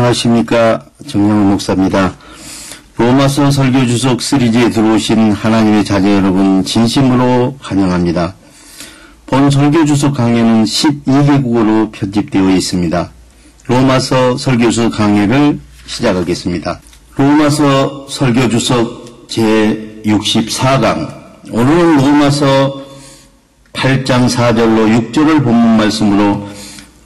안녕하십니까. 정영훈 목사입니다. 로마서 설교 주석 시리즈에 들어오신 하나님의 자녀 여러분 진심으로 환영합니다. 본 설교 주석 강해는 12개국어로 편집되어 있습니다. 로마서 설교 주석 강해를 시작하겠습니다. 로마서 설교 주석 제64강. 오늘은 로마서 8장 4절로 6절을 본문 말씀으로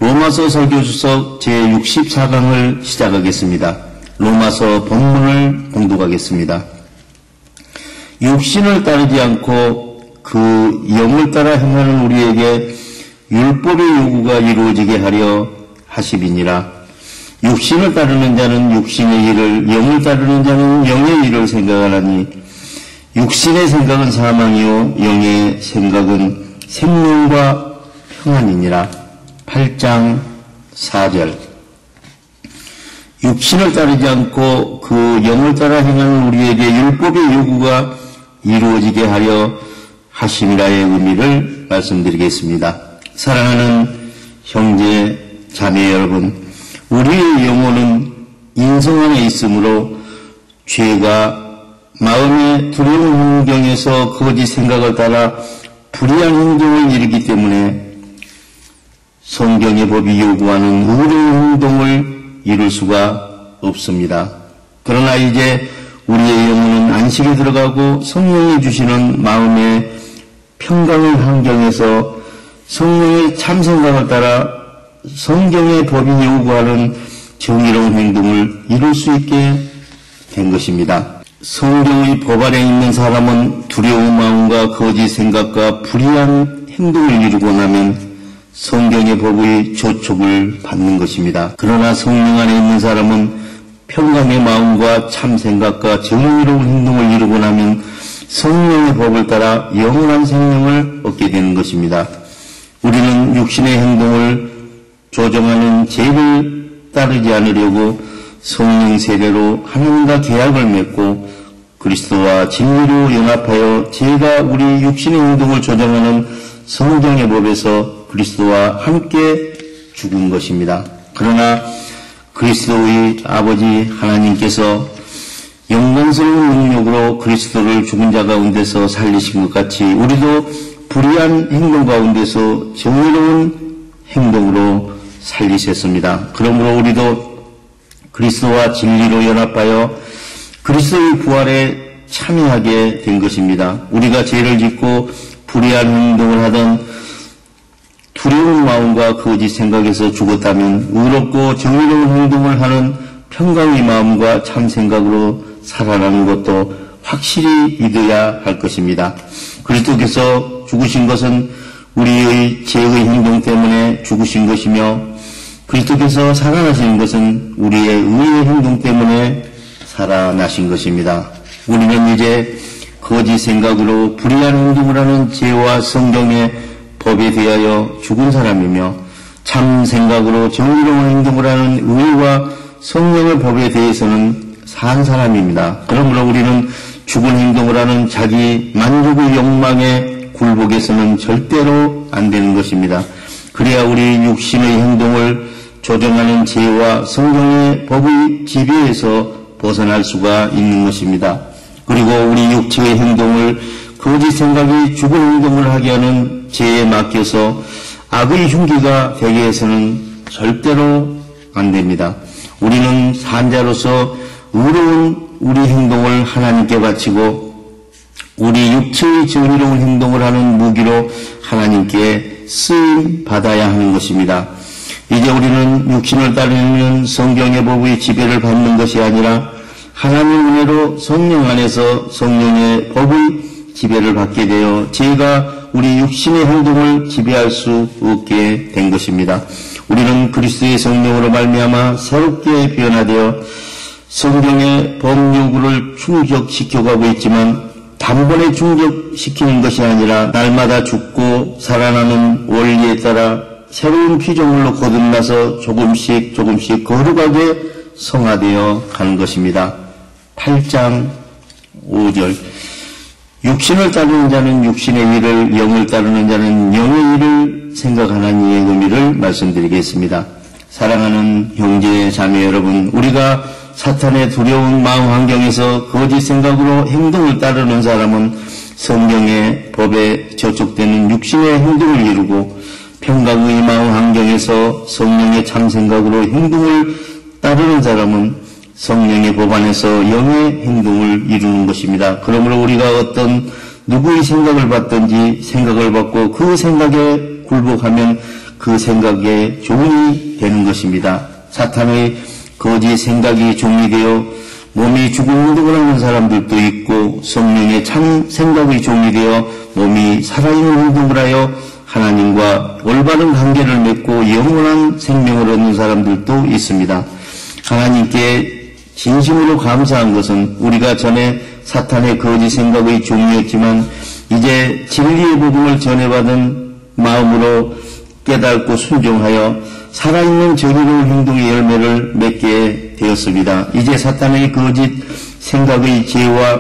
로마서 설교주석 제64강을 시작하겠습니다. 로마서 본문을 봉독하겠습니다. 육신을 따르지 않고 그 영을 따라 행하는 우리에게 율법의 요구가 이루어지게 하려 하심이니라. 육신을 따르는 자는 육신의 일을, 영을 따르는 자는 영의 일을 생각하나니 육신의 생각은 사망이요 영의 생각은 생명과 평안이니라. 8장 4절. 육신을 따르지 않고 그 영을 따라 행하는 우리에게 율법의 요구가 이루어지게 하려 하심이라의 의미를 말씀드리겠습니다. 사랑하는 형제, 자매 여러분, 우리의 영혼은 인성 안에 있으므로 죄가 마음의 두려운 환경에서 거짓 생각을 따라 불의한 행동을 이루기 때문에 성경의 법이 요구하는 의로운 행동을 이룰 수가 없습니다. 그러나 이제 우리의 영혼은 안식에 들어가고 성령이 주시는 마음의 평강의 환경에서 성령의 참생각을 따라 성경의 법이 요구하는 정의로운 행동을 이룰 수 있게 된 것입니다. 성경의 법 아래 있는 사람은 두려운 마음과 거짓 생각과 불의한 행동을 이루고 나면 성경의 법의 조촉을 받는 것입니다. 그러나 성령 안에 있는 사람은 평강의 마음과 참 생각과 정의로운 행동을 이루고 나면 성령의 법을 따라 영원한 생명을 얻게 되는 것입니다. 우리는 육신의 행동을 조정하는 죄를 따르지 않으려고 성령 세례로 하나님과 계약을 맺고 그리스도와 진리로 연합하여 죄가 우리 육신의 행동을 조정하는 성경의 법에서 그리스도와 함께 죽은 것입니다. 그러나 그리스도의 아버지 하나님께서 영광스러운 능력으로 그리스도를 죽은 자 가운데서 살리신 것 같이 우리도 불의한 행동 가운데서 정의로운 행동으로 살리셨습니다. 그러므로 우리도 그리스도와 진리로 연합하여 그리스도의 부활에 참여하게 된 것입니다. 우리가 죄를 짓고 불의한 행동을 하던 두려운 마음과 거짓 생각에서 죽었다면 의롭고 정의로운 행동을 하는 평강의 마음과 참 생각으로 살아나는 것도 확실히 믿어야 할 것입니다. 그리스도께서 죽으신 것은 우리의 죄의 행동 때문에 죽으신 것이며 그리스도께서 살아나신 것은 우리의 의의 행동 때문에 살아나신 것입니다. 우리는 이제 거짓 생각으로 불의한 행동을 하는 죄와 성경의 법에 대하여 죽은 사람이며 참 생각으로 정의로운 행동을 하는 의와 성령의 법에 대해서는 산 사람입니다. 그러므로 우리는 죽은 행동을 하는 자기 만족의 욕망에 굴복해서는 절대로 안 되는 것입니다. 그래야 우리 육신의 행동을 조정하는 죄와 성경의 법의 지배에서 벗어날 수가 있는 것입니다. 그리고 우리 육체의 행동을 거짓 생각이 죽은 행동을 하게 하는 죄에 맡겨서 악의 흉기가 되게 해서는 절대로 안 됩니다. 우리는 산자로서 의로운 우리 행동을 하나님께 바치고 우리 육체의 정의로운 행동을 하는 무기로 하나님께 쓰임 받아야 하는 것입니다. 이제 우리는 육신을 따르는 성경의 법의 지배를 받는 것이 아니라 하나님의 은혜로 성령 안에서 성령의 법의 지배를 받게 되어 죄가 우리 육신의 행동을 지배할 수 없게 된 것입니다. 우리는 그리스도의 성령으로 말미암아 새롭게 변화되어 성경의 법 요구를 충족시켜가고 있지만 단번에 충족시키는 것이 아니라 날마다 죽고 살아나는 원리에 따라 새로운 피조물로 거듭나서 조금씩 거룩하게 성화되어 가는 것입니다. 8장 5절. 육신을 따르는 자는 육신의 일을, 영을 따르는 자는 영의 일을 생각하는 이의 의미를 말씀드리겠습니다. 사랑하는 형제 자매 여러분, 우리가 사탄의 두려운 마음 환경에서 거짓 생각으로 행동을 따르는 사람은 성령의 법에 저촉되는 육신의 행동을 이루고, 평강의 마음 환경에서 성령의 참 생각으로 행동을 따르는 사람은 성령의 법 안에서 영의 행동을 이루는 것입니다. 그러므로 우리가 어떤 누구의 생각을 받든지 생각을 받고 그 생각에 굴복하면 그 생각의 종이 되는 것입니다. 사탄의 거짓 생각이 종이 되어 몸이 죽은 행동을 하는 사람들도 있고, 성령의 참 생각의 종이 되어 몸이 살아있는 행동을 하여 하나님과 올바른 관계를 맺고 영원한 생명을 얻는 사람들도 있습니다. 하나님께 진심으로 감사한 것은 우리가 전에 사탄의 거짓 생각의 종이었지만 이제 진리의 복음을 전해받은 마음으로 깨닫고 순종하여 살아있는 정의로운 행동의 열매를 맺게 되었습니다. 이제 사탄의 거짓 생각의 죄와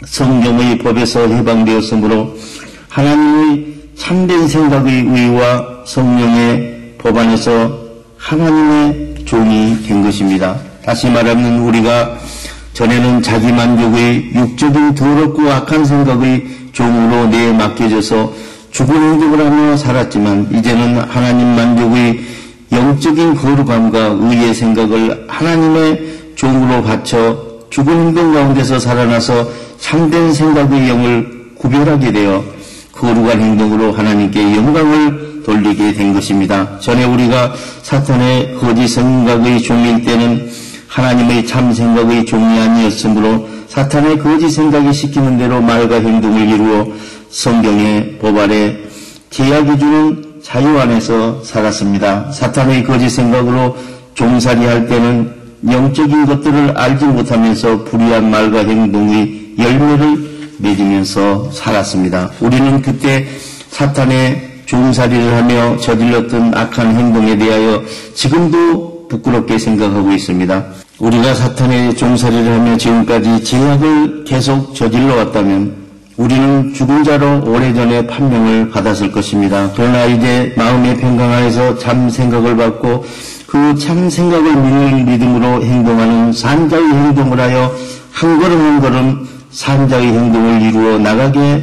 성경의 법에서 해방되었으므로 하나님의 참된 생각의 의와 성령의 법 안에서 하나님의 종이 된 것입니다. 다시 말하면 우리가 전에는 자기 만족의 육적인 더럽고 악한 생각의 종으로 내에 맡겨져서 죽은 행동을 하며 살았지만, 이제는 하나님 만족의 영적인 거룩함과 의의 생각을 하나님의 종으로 바쳐 죽은 행동 가운데서 살아나서 참된 생각의 영을 구별하게 되어 거룩한 행동으로 하나님께 영광을 돌리게 된 것입니다. 전에 우리가 사탄의 거짓 생각의 종일 때는 하나님의 참 생각의 종이 아니었으므로 사탄의 거짓 생각이 시키는 대로 말과 행동을 이루어 성경의 법 아래 제약이 주는 자유 안에서 살았습니다. 사탄의 거짓 생각으로 종살이할 때는 영적인 것들을 알지 못하면서 불의한 말과 행동의 열매를 맺으면서 살았습니다. 우리는 그때 사탄의 종살이를 하며 저질렀던 악한 행동에 대하여 지금도 부끄럽게 생각하고 있습니다. 우리가 사탄의 종살이를 하며 지금까지 죄악을 계속 저질러 왔다면 우리는 죽은 자로 오래전에 판명을 받았을 것입니다. 그러나 이제 마음의 평강하에서 참 생각을 받고 그 참 생각을 믿는 믿음으로 행동하는 산자의 행동을 하여 한 걸음 한 걸음 산자의 행동을 이루어 나가게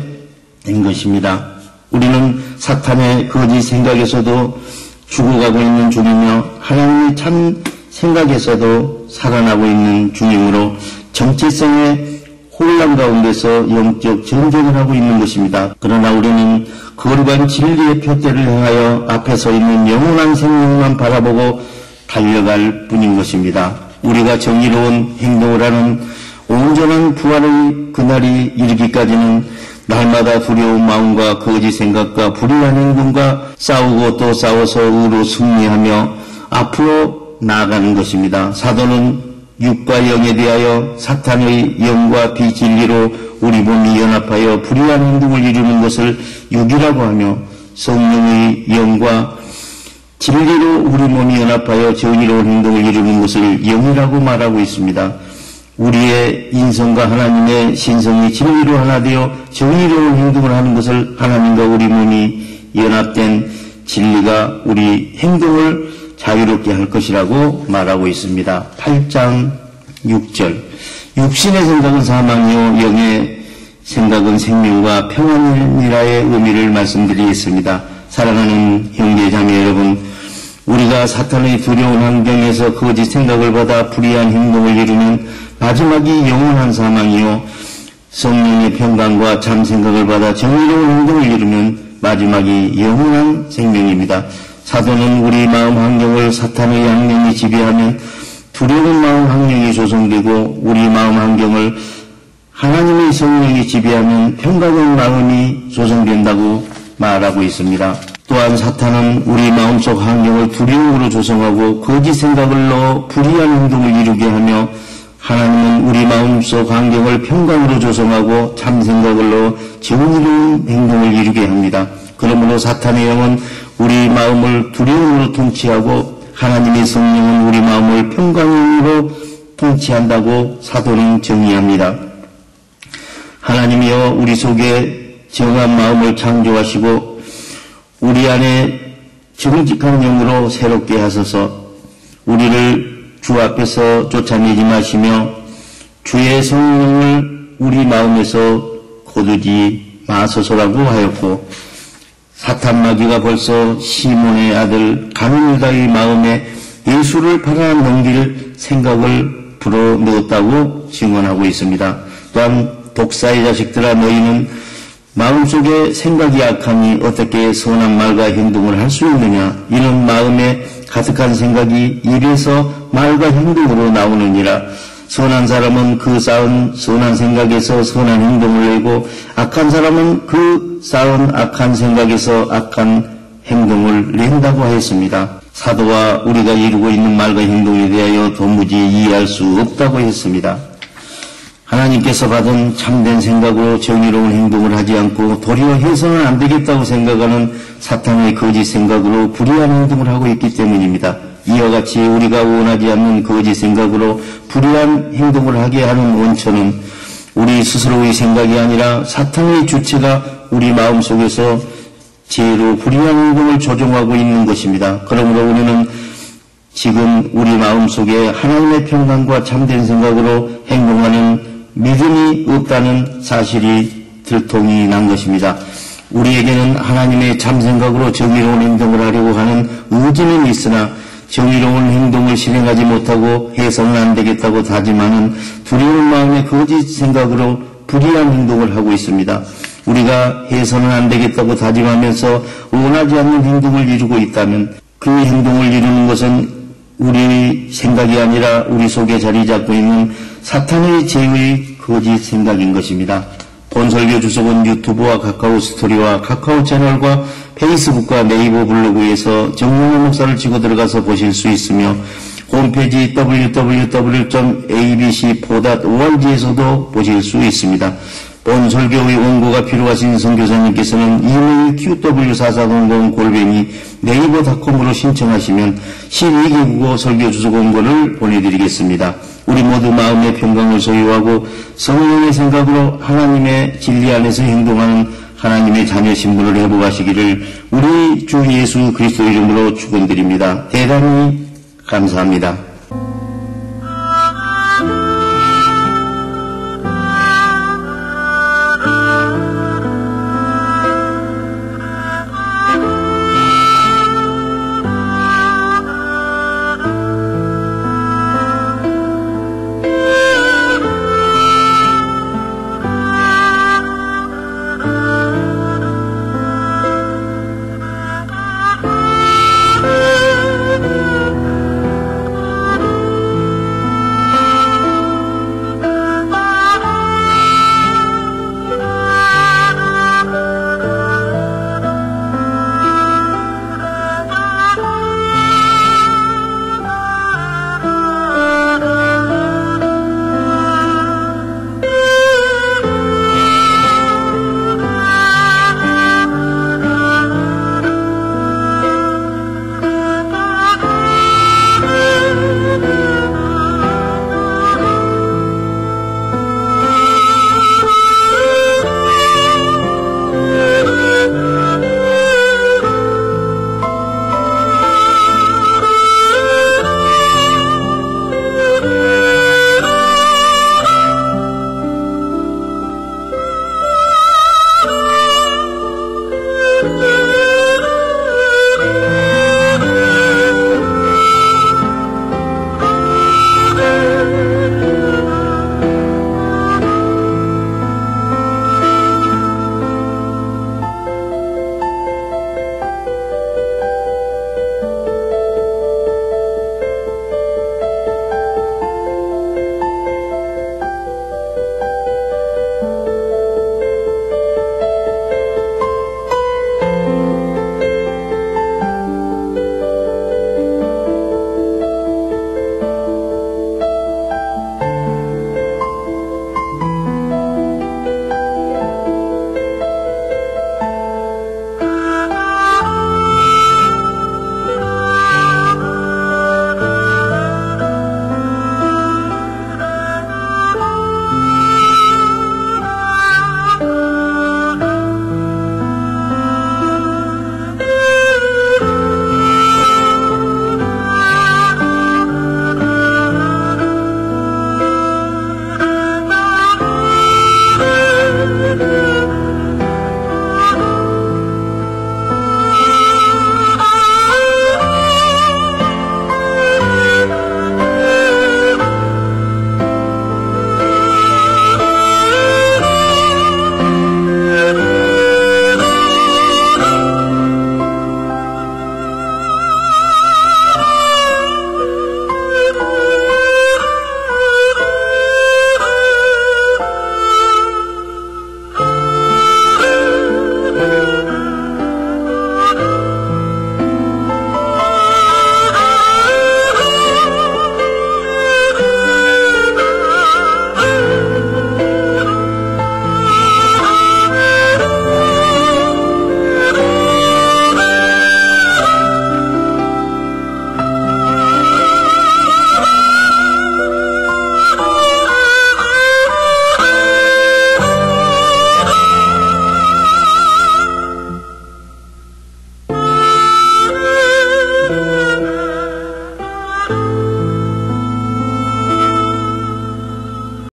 된 것입니다. 우리는 사탄의 거짓 생각에서도 죽어가고 있는 중이며 하나님의 참 생각에서도 살아나고 있는 중이므로 정체성의 혼란 가운데서 영적 전쟁을 하고 있는 것입니다. 그러나 우리는 거룩한 진리의 표대를 향하여 앞에 서 있는 영원한 생명만 바라보고 달려갈 뿐인 것입니다. 우리가 정의로운 행동을 하는 온전한 부활의 그날이 이르기까지는 날마다 두려운 마음과 거짓 생각과 불의한 행동과 싸우고 또 싸워서 의로 승리하며 앞으로 나아가는 것입니다. 사도는 육과 영에 대하여 사탄의 영과 비진리로 우리 몸이 연합하여 불의한 행동을 이루는 것을 육이라고 하며, 성령의 영과 진리로 우리 몸이 연합하여 정의로운 행동을 이루는 것을 영이라고 말하고 있습니다. 우리의 인성과 하나님의 신성이 진리로 하나 되어 정의로운 행동을 하는 것을 하나님과 우리 몸이 연합된 진리가 우리 행동을 자유롭게 할 것이라고 말하고 있습니다. 8장 6절. 육신의 생각은 사망이요 영의 생각은 생명과 평안이라의 의미를 말씀드리겠습니다. 사랑하는 형제 자매 여러분, 우리가 사탄의 두려운 환경에서 거짓 생각을 받아 불의한 행동을 이루면 마지막이 영원한 사망이요 성령의 평강과 참 생각을 받아 정의로운 행동을 이루면 마지막이 영원한 생명입니다. 사도는 우리 마음 환경을 사탄의 양념이 지배하면 두려운 마음 환경이 조성되고, 우리 마음 환경을 하나님의 성령이 지배하면 평강의 마음이 조성된다고 말하고 있습니다. 또한 사탄은 우리 마음속 환경을 두려움으로 조성하고 거짓 생각을 넣어 불의한 행동을 이루게 하며, 하나님은 우리 마음속 환경을 평강으로 조성하고 참 생각을 넣어 정의로운 행동을 이루게 합니다. 그러므로 사탄의 영은 우리 마음을 두려움으로 통치하고 하나님의 성령은 우리 마음을 평강으로 통치한다고 사도는 정의합니다. 하나님이여 우리 속에 정한 마음을 창조하시고 우리 안에 정직한 영으로 새롭게 하소서. 우리를 주 앞에서 쫓아내지 마시며 주의 성령을 우리 마음에서 거두지 마소서라고 하였고, 사탄 마귀가 벌써 시몬의 아들 가룟유다의 마음에 예수를 팔아 넘길 생각을 불어넣었다고 증언하고 있습니다. 또한 독사의 자식들아, 너희는 마음속에 생각이 악하니 어떻게 선한 말과 행동을 할 수 있느냐. 이는 마음에 가득한 생각이 입에서 말과 행동으로 나오느니라. 선한 사람은 그 쌓은 선한 생각에서 선한 행동을 내고, 악한 사람은 그 쌓은 악한 생각에서 악한 행동을 낸다고 하였습니다. 사도와 우리가 이루고 있는 말과 행동에 대하여 도무지 이해할 수 없다고 했습니다. 하나님께서 받은 참된 생각으로 정의로운 행동을 하지 않고 도리어 해서는 안 되겠다고 생각하는 사탄의 거짓 생각으로 불의한 행동을 하고 있기 때문입니다. 이와 같이 우리가 원하지 않는 거짓 생각으로 불의한 행동을 하게 하는 원천은 우리 스스로의 생각이 아니라 사탄의 주체가 우리 마음속에서 죄로 불의한 행동을 조종하고 있는 것입니다. 그러므로 우리는 지금 우리 마음속에 하나님의 평강과 참된 생각으로 행동하는 믿음이 없다는 사실이 들통이 난 것입니다. 우리에게는 하나님의 참생각으로 정의로운 행동을 하려고 하는 의지는 있으나 정의로운 행동을 실행하지 못하고 해서는 안 되겠다고 다짐하는 두려운 마음의 거짓 생각으로 불의한 행동을 하고 있습니다. 우리가 해서는 안 되겠다고 다짐하면서 원하지 않는 행동을 이루고 있다면 그 행동을 이루는 것은 우리 생각이 아니라 우리 속에 자리 잡고 있는 사탄의 죄의 거짓 생각인 것입니다. 본설교 주석은 유튜브와 카카오 스토리와 카카오 채널과 페이스북과 네이버 블로그에서 정용호 목사를 치고 들어가서 보실 수 있으며, 홈페이지 www.abc4.org에서도 보실 수 있습니다. 본설교의 원고가 필요하신 선교사님께서는 이메일 qw4400@네이버닷컴으로 신청하시면 12개국어 설교 주석 원고를 보내드리겠습니다. 우리 모두 마음의 평강을 소유하고 성령의 생각으로 하나님의 진리 안에서 행동하는 하나님의 자녀 신분을 회복하시기를 우리 주 예수 그리스도 이름으로 축원드립니다. 대단히 감사합니다.